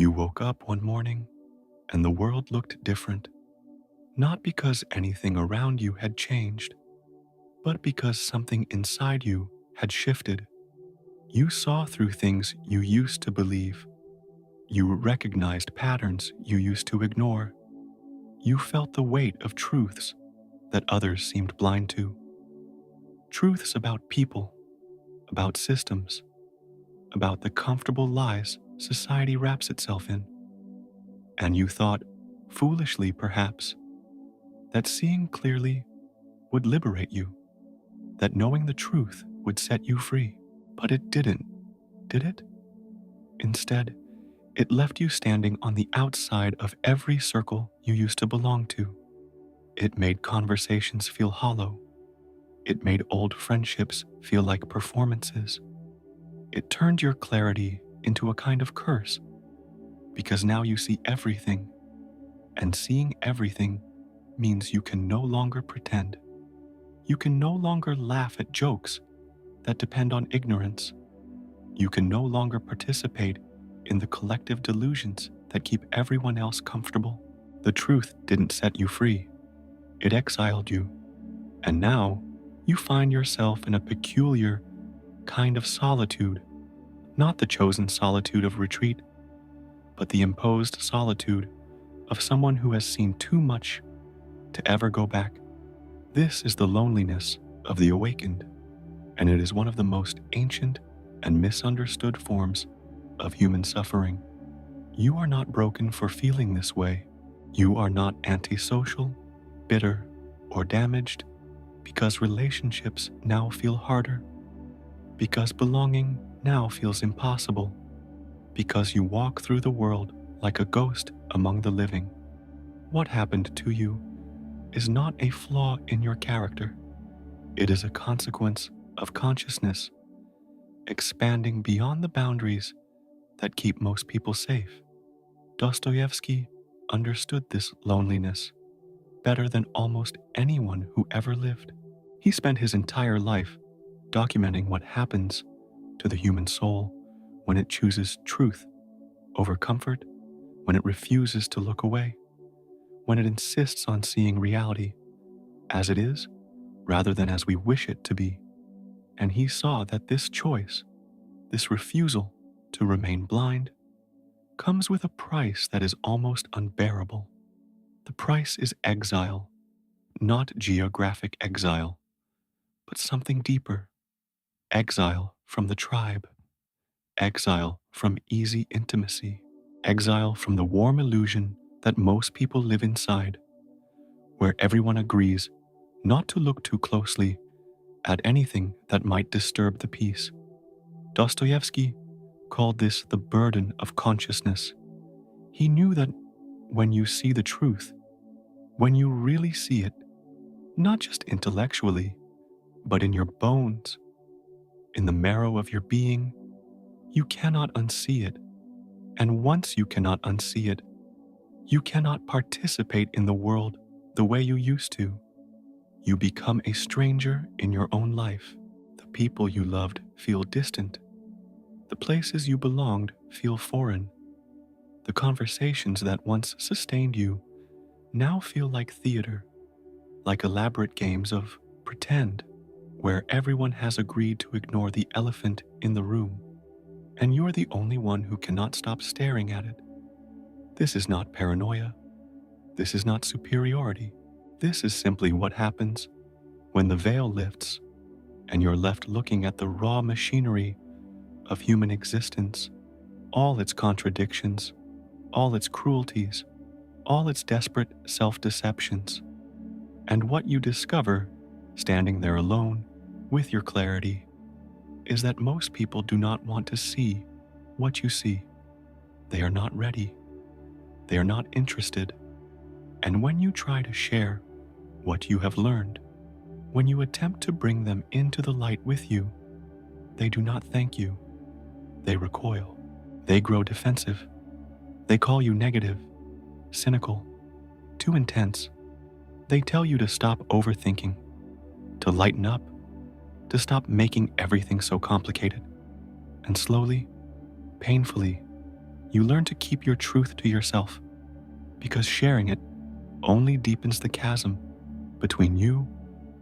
You woke up one morning and the world looked different, not because anything around you had changed, but because something inside you had shifted. You saw through things you used to believe. You recognized patterns you used to ignore. You felt the weight of truths that others seemed blind to. Truths about people, about systems, about the comfortable lies society wraps itself in. And you thought, foolishly perhaps, that seeing clearly would liberate you, that knowing the truth would set you free. But it didn't, did it? Instead, it left you standing on the outside of every circle you used to belong to. It made conversations feel hollow. It made old friendships feel like performances. It turned your clarity into a kind of curse, because now you see everything, and seeing everything means you can no longer pretend. You can no longer laugh at jokes that depend on ignorance. You can no longer participate in the collective delusions that keep everyone else comfortable. The truth didn't set you free. It exiled you. And now you find yourself in a peculiar kind of solitude, not the chosen solitude of retreat, but the imposed solitude of someone who has seen too much to ever go back. This is the loneliness of the awakened, and it is one of the most ancient and misunderstood forms of human suffering. You are not broken for feeling this way. You are not antisocial, bitter, or damaged because relationships now feel harder, because belonging now feels impossible, because you walk through the world like a ghost among the living. What happened to you is not a flaw in your character. It is a consequence of consciousness expanding beyond the boundaries that keep most people safe. Dostoevsky understood this loneliness better than almost anyone who ever lived. He spent his entire life documenting what happens to the human soul when it chooses truth over comfort, when it refuses to look away, when it insists on seeing reality as it is rather than as we wish it to be. And he saw that this choice, this refusal to remain blind, comes with a price that is almost unbearable. The price is exile, not geographic exile, but something deeper. Exile from the tribe, exile from easy intimacy, exile from the warm illusion that most people live inside, where everyone agrees not to look too closely at anything that might disturb the peace. Dostoevsky called this the burden of consciousness. He knew that when you see the truth, when you really see it, not just intellectually, but in your bones, in the marrow of your being, you cannot unsee it. And once you cannot unsee it, you cannot participate in the world the way you used to. You become a stranger in your own life. The people you loved feel distant. The places you belonged feel foreign. The conversations that once sustained you now feel like theater, like elaborate games of pretend, where everyone has agreed to ignore the elephant in the room, and you're the only one who cannot stop staring at it. This is not paranoia. This is not superiority. This is simply what happens when the veil lifts and you're left looking at the raw machinery of human existence, all its contradictions, all its cruelties, all its desperate self-deceptions. And what you discover, standing there alone with your clarity, is that most people do not want to see what you see. They are not ready. They are not interested. And when you try to share what you have learned, when you attempt to bring them into the light with you, they do not thank you. They recoil. They grow defensive. They call you negative, cynical, too intense. They tell you to stop overthinking, to lighten up, to stop making everything so complicated. And slowly, painfully, You learn to keep your truth to yourself, because sharing it only deepens the chasm between you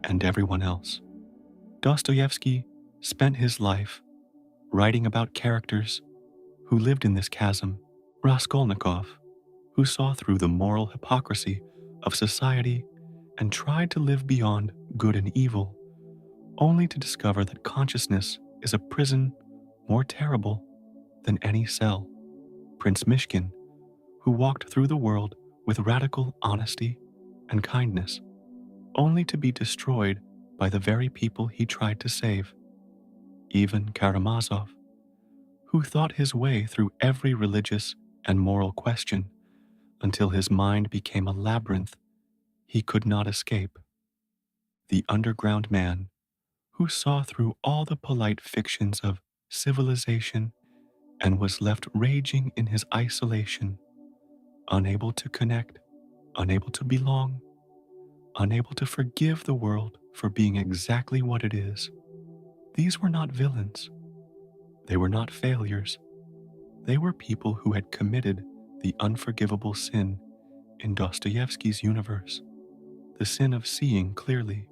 and everyone else. Dostoevsky spent his life writing about characters who lived in this chasm. Raskolnikov, who saw through the moral hypocrisy of society and tried to live beyond good and evil, only to discover that consciousness is a prison more terrible than any cell. Prince Mishkin, who walked through the world with radical honesty and kindness, only to be destroyed by the very people he tried to save. Even Karamazov, who thought his way through every religious and moral question until his mind became a labyrinth he could not escape. The underground man, who saw through all the polite fictions of civilization and was left raging in his isolation, unable to connect, unable to belong, unable to forgive the world for being exactly what it is. These were not villains. They were not failures. They were people who had committed the unforgivable sin in Dostoevsky's universe, the sin of seeing clearly.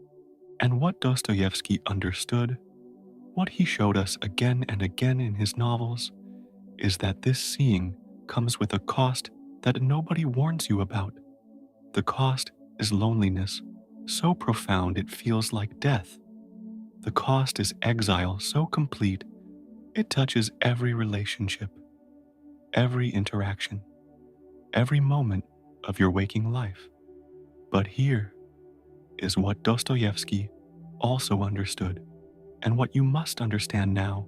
And what Dostoevsky understood, what he showed us again and again in his novels, is that this seeing comes with a cost that nobody warns you about. The cost is loneliness, so profound it feels like death. The cost is exile so complete it touches every relationship, every interaction, every moment of your waking life. But here is what Dostoevsky also understood, and what you must understand now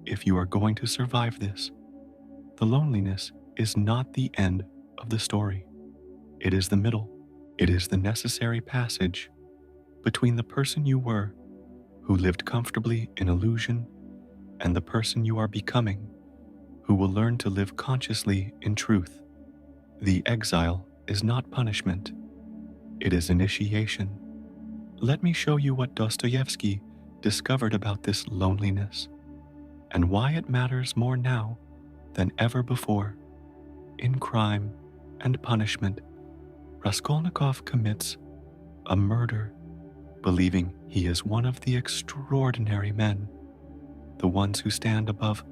if you are going to survive this. The loneliness is not the end of the story. It is the middle. It is the necessary passage between the person you were, who lived comfortably in illusion, and the person you are becoming, who will learn to live consciously in truth. The exile is not punishment. It is initiation. Let me show you what Dostoevsky discovered about this loneliness and why it matters more now than ever before. In crime and punishment, Raskolnikov commits a murder, believing he is one of the extraordinary men, the ones who stand above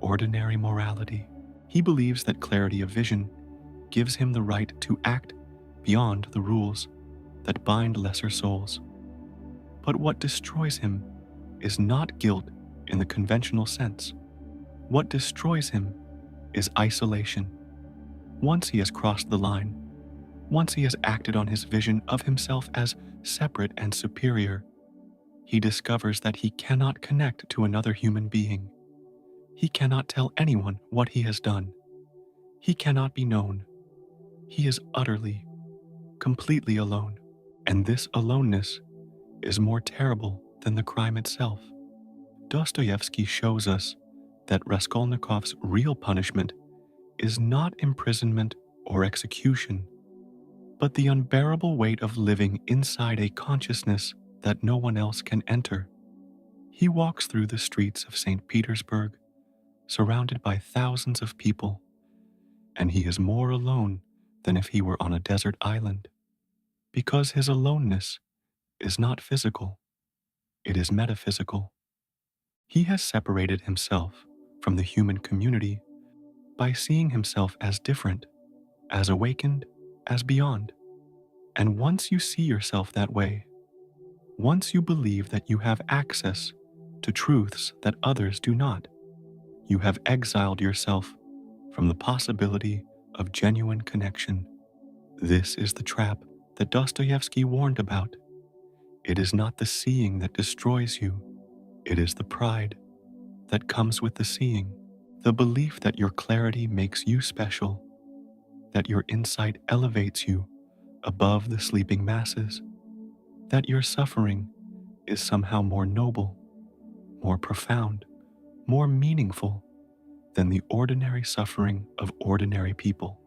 ordinary morality. He believes that clarity of vision gives him the right to act beyond the rules that bind lesser souls. But what destroys him is not guilt in the conventional sense. What destroys him is isolation. Once he has crossed the line, once he has acted on his vision of himself as separate and superior, he discovers that he cannot connect to another human being. He cannot tell anyone what he has done. He cannot be known. He is utterly, completely alone. And this aloneness is more terrible than the crime itself. Dostoevsky shows us that Raskolnikov's real punishment is not imprisonment or execution, but the unbearable weight of living inside a consciousness that no one else can enter. He walks through the streets of St. Petersburg, surrounded by thousands of people, and he is more alone than if he were on a desert island, because his aloneness is not physical, it is metaphysical. He has separated himself from the human community by seeing himself as different, as awakened, as beyond. And once you see yourself that way, once you believe that you have access to truths that others do not, you have exiled yourself from the possibility of genuine connection. This is the trap that Dostoevsky warned about. It is not the seeing that destroys you. It is the pride that comes with the seeing, the belief that your clarity makes you special, that your insight elevates you above the sleeping masses, that your suffering is somehow more noble, more profound, more meaningful than the ordinary suffering of ordinary people.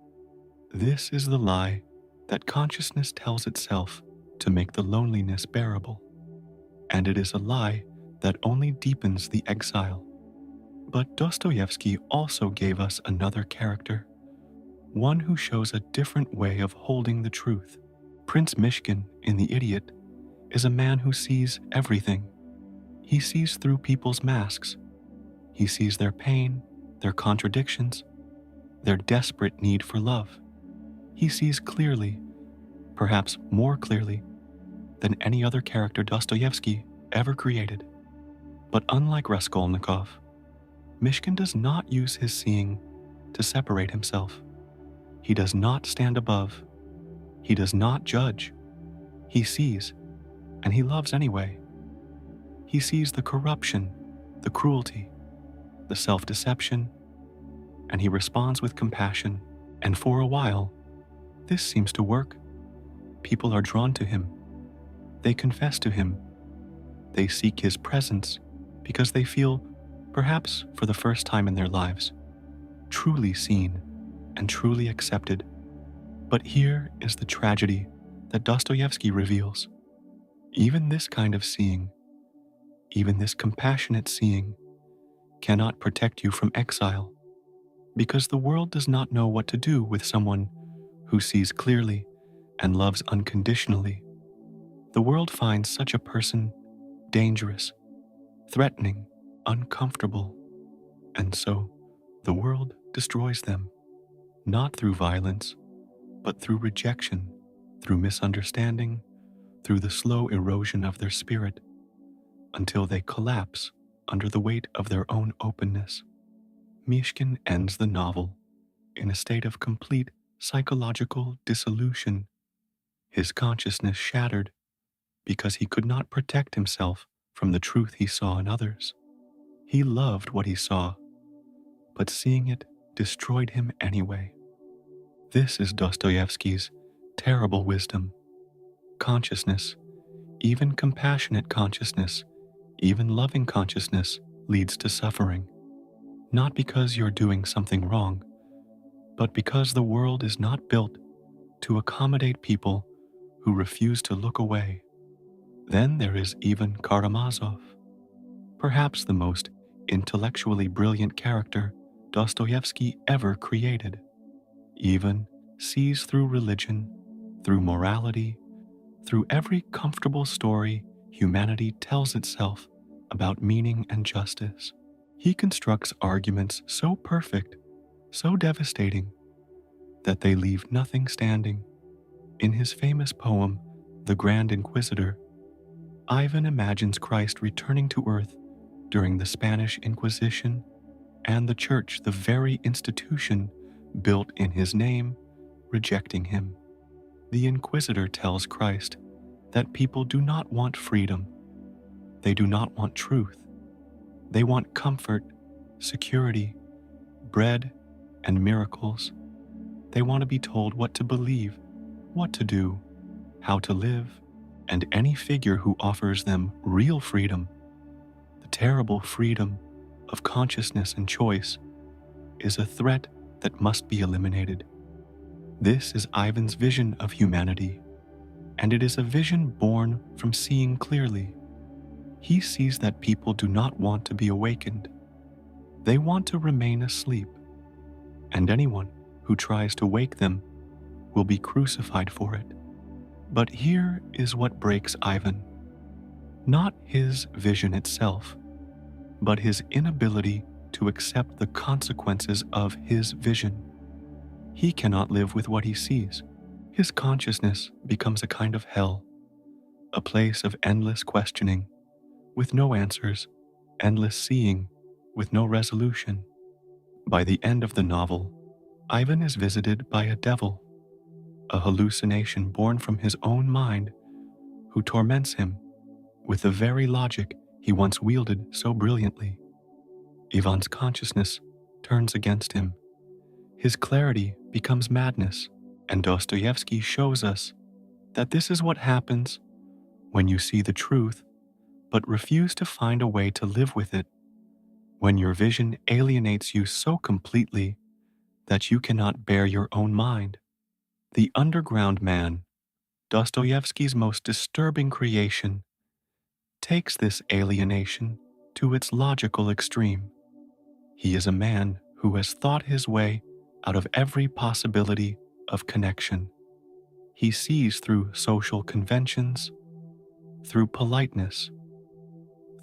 This is the lie that consciousness tells itself to make the loneliness bearable, and it is a lie that only deepens the exile. But Dostoevsky also gave us another character, one who shows a different way of holding the truth. Prince Mishkin in The Idiot is a man who sees everything. He sees through people's masks. He sees their pain, their contradictions, their desperate need for love. He sees clearly, perhaps more clearly, than any other character Dostoevsky ever created. But unlike Raskolnikov, Mishkin does not use his seeing to separate himself. He does not stand above. He does not judge. He sees, and he loves anyway. He sees the corruption, the cruelty, the self-deception, and he responds with compassion. And for a while, this seems to work. People are drawn to him. They confess to him. They seek his presence because they feel, perhaps for the first time in their lives, truly seen and truly accepted. But here is the tragedy that Dostoevsky reveals. Even this kind of seeing, even this compassionate seeing, cannot protect you from exile, because the world does not know what to do with someone who sees clearly and loves unconditionally. The world finds such a person dangerous, threatening, uncomfortable, and so the world destroys them, not through violence, but through rejection, through misunderstanding, through the slow erosion of their spirit, until they collapse under the weight of their own openness. Mishkin ends the novel in a state of complete psychological dissolution, his consciousness shattered because he could not protect himself from the truth he saw in others. He loved what he saw, but seeing it destroyed him anyway. This is Dostoevsky's terrible wisdom. Consciousness, even compassionate consciousness, even loving consciousness, leads to suffering. Not because you're doing something wrong, but because the world is not built to accommodate people who refuse to look away. Then there is even Karamazov, perhaps the most intellectually brilliant character Dostoevsky ever created. Even sees through religion, through morality, through every comfortable story humanity tells itself about meaning and justice. He constructs arguments so perfect, so devastating, that they leave nothing standing. In his famous poem, The Grand Inquisitor, Ivan imagines Christ returning to earth during the Spanish Inquisition, and the church, the very institution built in his name, rejecting him. The Inquisitor tells Christ that people do not want freedom. They do not want truth. They want comfort, security, bread, and miracles. They want to be told what to believe, what to do, how to live, and any figure who offers them real freedom, the terrible freedom of consciousness and choice, is a threat that must be eliminated. This is Ivan's vision of humanity, and it is a vision born from seeing clearly. He sees that people do not want to be awakened. They want to remain asleep, and anyone who tries to wake them will be crucified for it. But here is what breaks Ivan. Not his vision itself, but his inability to accept the consequences of his vision. He cannot live with what he sees. His consciousness becomes a kind of hell, a place of endless questioning, with no answers, endless seeing, with no resolution. By the end of the novel, Ivan is visited by a devil, a hallucination born from his own mind, who torments him with the very logic he once wielded so brilliantly. Ivan's consciousness turns against him. His clarity becomes madness, and Dostoevsky shows us that this is what happens when you see the truth but refuse to find a way to live with it, when your vision alienates you so completely that you cannot bear your own mind. The underground man, Dostoevsky's most disturbing creation, takes this alienation to its logical extreme. He is a man who has thought his way out of every possibility of connection. He sees through social conventions, through politeness,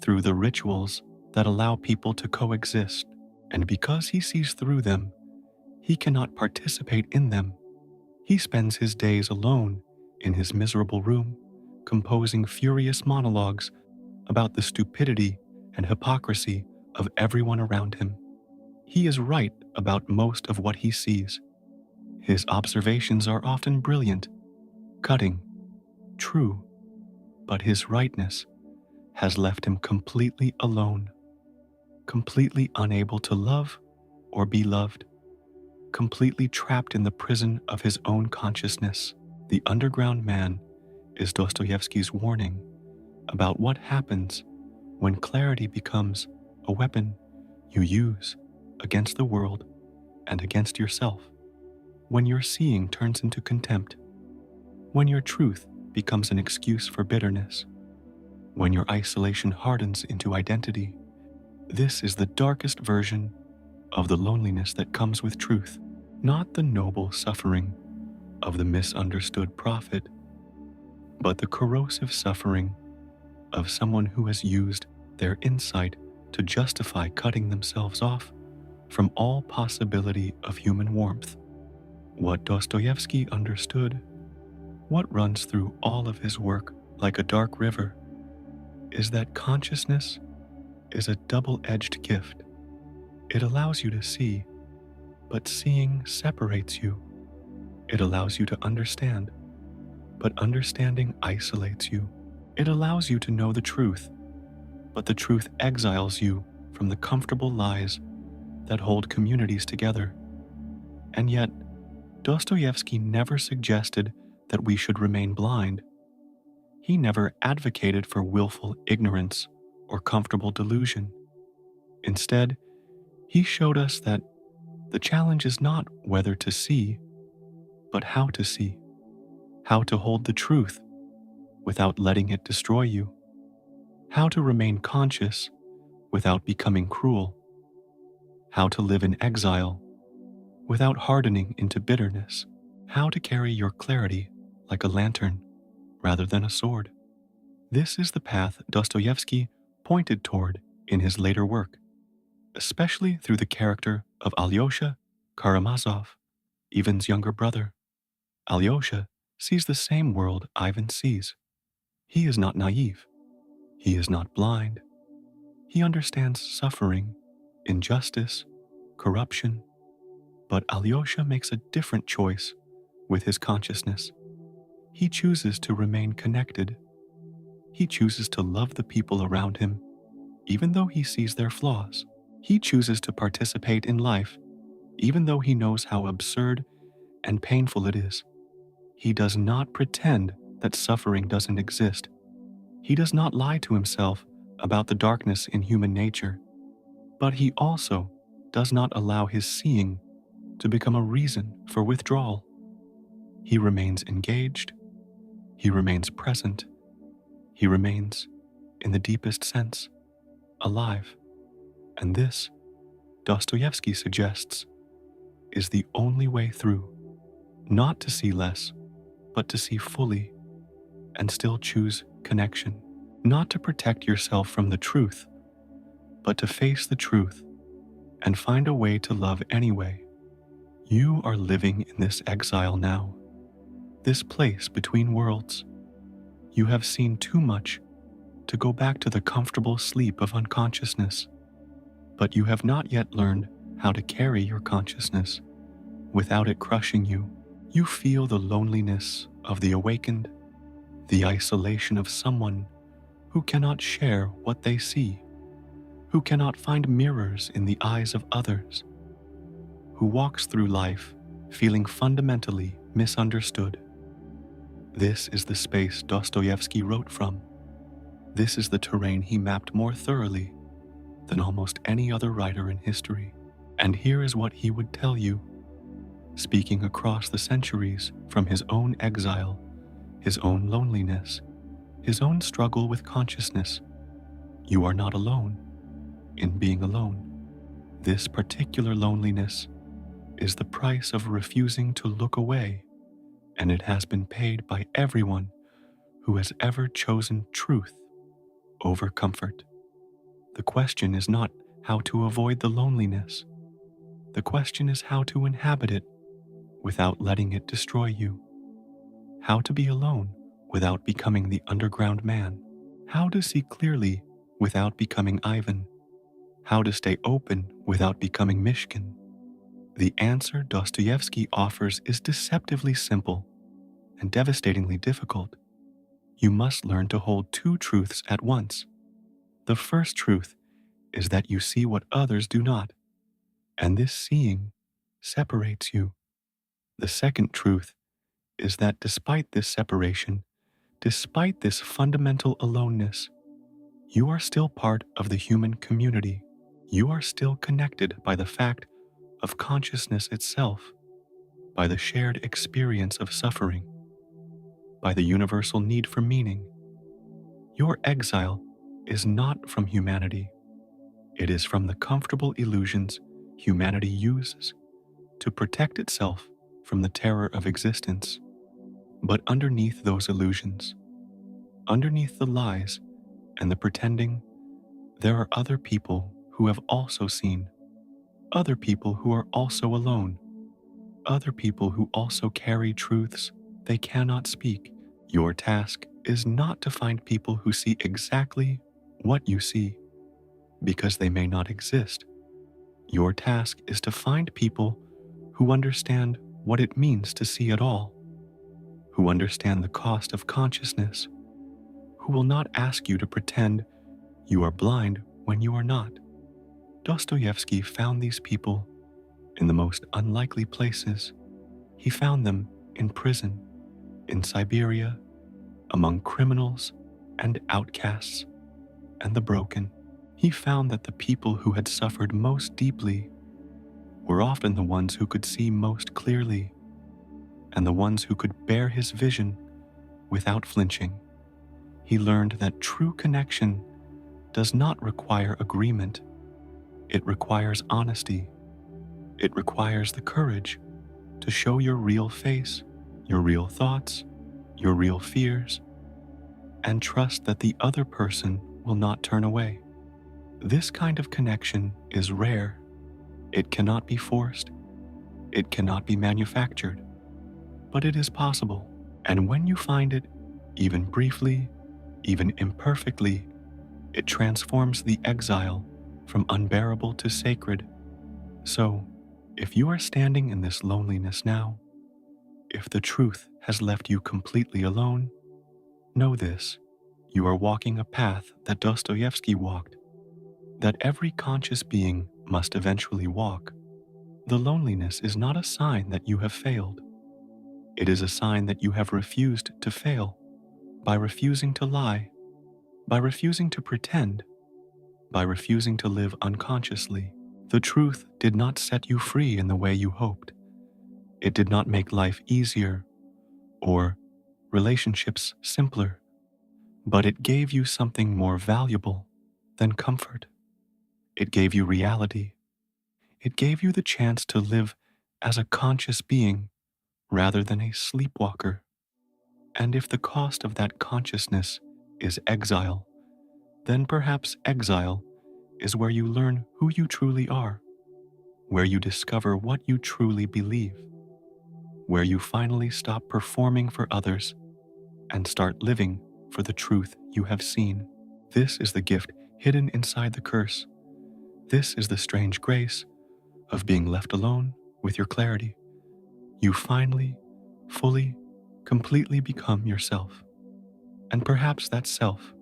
through the rituals that allow people to coexist. And because he sees through them, he cannot participate in them. He spends his days alone in his miserable room, composing furious monologues about the stupidity and hypocrisy of everyone around him. He is right about most of what he sees. His observations are often brilliant, cutting, true, but his rightness has left him completely alone, completely unable to love or be loved, completely trapped in the prison of his own consciousness. The underground man is Dostoevsky's warning about what happens when clarity becomes a weapon you use against the world and against yourself. When your seeing turns into contempt, when your truth becomes an excuse for bitterness, when your isolation hardens into identity. This is the darkest version of the loneliness that comes with truth, not the noble suffering of the misunderstood prophet, but the corrosive suffering of someone who has used their insight to justify cutting themselves off from all possibility of human warmth. What Dostoevsky understood, what runs through all of his work like a dark river, is that consciousness is a double-edged gift. It allows you to see, but seeing separates you. It allows you to understand, but understanding isolates you. It allows you to know the truth, but the truth exiles you from the comfortable lies that hold communities together. And yet, Dostoevsky never suggested that we should remain blind. He never advocated for willful ignorance or comfortable delusion. Instead, he showed us that the challenge is not whether to see, but how to see, how to hold the truth without letting it destroy you, how to remain conscious without becoming cruel, how to live in exile without hardening into bitterness, how to carry your clarity like a lantern rather than a sword. This is the path Dostoevsky pointed toward in his later work, especially through the character of Alyosha Karamazov, Ivan's younger brother. Alyosha sees the same world Ivan sees. He is not naive. He is not blind. He understands suffering, injustice, corruption. But Alyosha makes a different choice with his consciousness. He chooses to remain connected. He chooses to love the people around him, even though he sees their flaws. He chooses to participate in life, even though he knows how absurd and painful it is. He does not pretend that suffering doesn't exist. He does not lie to himself about the darkness in human nature, but he also does not allow his seeing to become a reason for withdrawal. He remains engaged. He remains present. He remains, in the deepest sense, alive. And this, Dostoevsky suggests, is the only way through, not to see less, but to see fully and still choose connection, not to protect yourself from the truth, but to face the truth and find a way to love anyway. You are living in this exile now, this place between worlds. You have seen too much to go back to the comfortable sleep of unconsciousness, but you have not yet learned how to carry your consciousness without it crushing you. You feel the loneliness of the awakened, the isolation of someone who cannot share what they see, who cannot find mirrors in the eyes of others, who walks through life feeling fundamentally misunderstood. This is the space Dostoevsky wrote from. This is the terrain he mapped more thoroughly than almost any other writer in history. And here is what he would tell you, speaking across the centuries from his own exile, his own loneliness, his own struggle with consciousness. You are not alone in being alone. This particular loneliness is the price of refusing to look away, and it has been paid by everyone who has ever chosen truth over comfort. The question is not how to avoid the loneliness. The question is how to inhabit it without letting it destroy you. How to be alone without becoming the underground man. How to see clearly without becoming Ivan. How to stay open without becoming Mishkin. The answer Dostoevsky offers is deceptively simple and devastatingly difficult. You must learn to hold two truths at once. The first truth is that you see what others do not, and this seeing separates you. The second truth is that despite this separation, despite this fundamental aloneness, you are still part of the human community. You are still connected by the fact of consciousness itself, by the shared experience of suffering, by the universal need for meaning. Your exile is not from humanity. It is from the comfortable illusions humanity uses to protect itself from the terror of existence. But underneath those illusions, underneath the lies and the pretending, there are other people who have also seen, other people who are also alone, other people who also carry truths they cannot speak. Your task is not to find people who see exactly what you see, because they may not exist. Your task is to find people who understand what it means to see at all, who understand the cost of consciousness, who will not ask you to pretend you are blind when you are not. Dostoevsky found these people in the most unlikely places. He found them in prison, in Siberia, among criminals and outcasts and the broken. He found that the people who had suffered most deeply were often the ones who could see most clearly, and the ones who could bear his vision without flinching. He learned that true connection does not require agreement. It requires honesty. It requires the courage to show your real face, your real thoughts, your real fears, and trust that the other person will not turn away. This kind of connection is rare. It cannot be forced. It cannot be manufactured. But it is possible. And when you find it, even briefly, even imperfectly, it transforms the exile from unbearable to sacred. So, if you are standing in this loneliness now, if the truth has left you completely alone, know this: you are walking a path that Dostoevsky walked, that every conscious being must eventually walk. The loneliness is not a sign that you have failed. It is a sign that you have refused to fail by refusing to lie, by refusing to pretend, by refusing to live unconsciously. The truth did not set you free in the way you hoped. It did not make life easier or relationships simpler, but it gave you something more valuable than comfort. It gave you reality. It gave you the chance to live as a conscious being rather than a sleepwalker. And if the cost of that consciousness is exile, then perhaps exile is where you learn who you truly are, where you discover what you truly believe, where you finally stop performing for others and start living for the truth you have seen. This is the gift hidden inside the curse. This is the strange grace of being left alone with your clarity. You finally, fully, completely become yourself. And perhaps that self,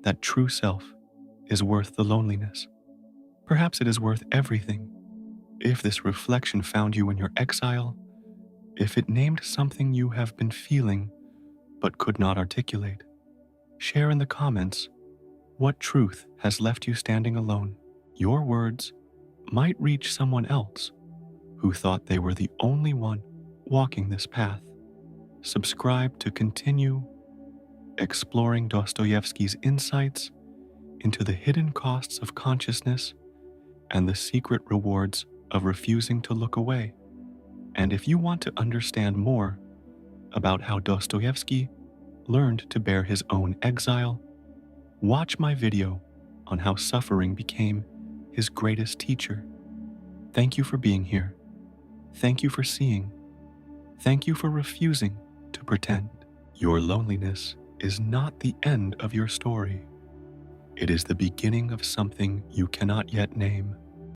that true self, is worth the loneliness. Perhaps it is worth everything. If this reflection found you in your exile, if it named something you have been feeling but could not articulate, share in the comments what truth has left you standing alone. Your words might reach someone else who thought they were the only one walking this path. Subscribe to continue exploring Dostoevsky's insights into the hidden costs of consciousness and the secret rewards of refusing to look away. And if you want to understand more about how Dostoevsky learned to bear his own exile, watch my video on how suffering became his greatest teacher. Thank you for being here. Thank you for seeing. Thank you for refusing to pretend. Your loneliness is not the end of your story. It is the beginning of something you cannot yet name.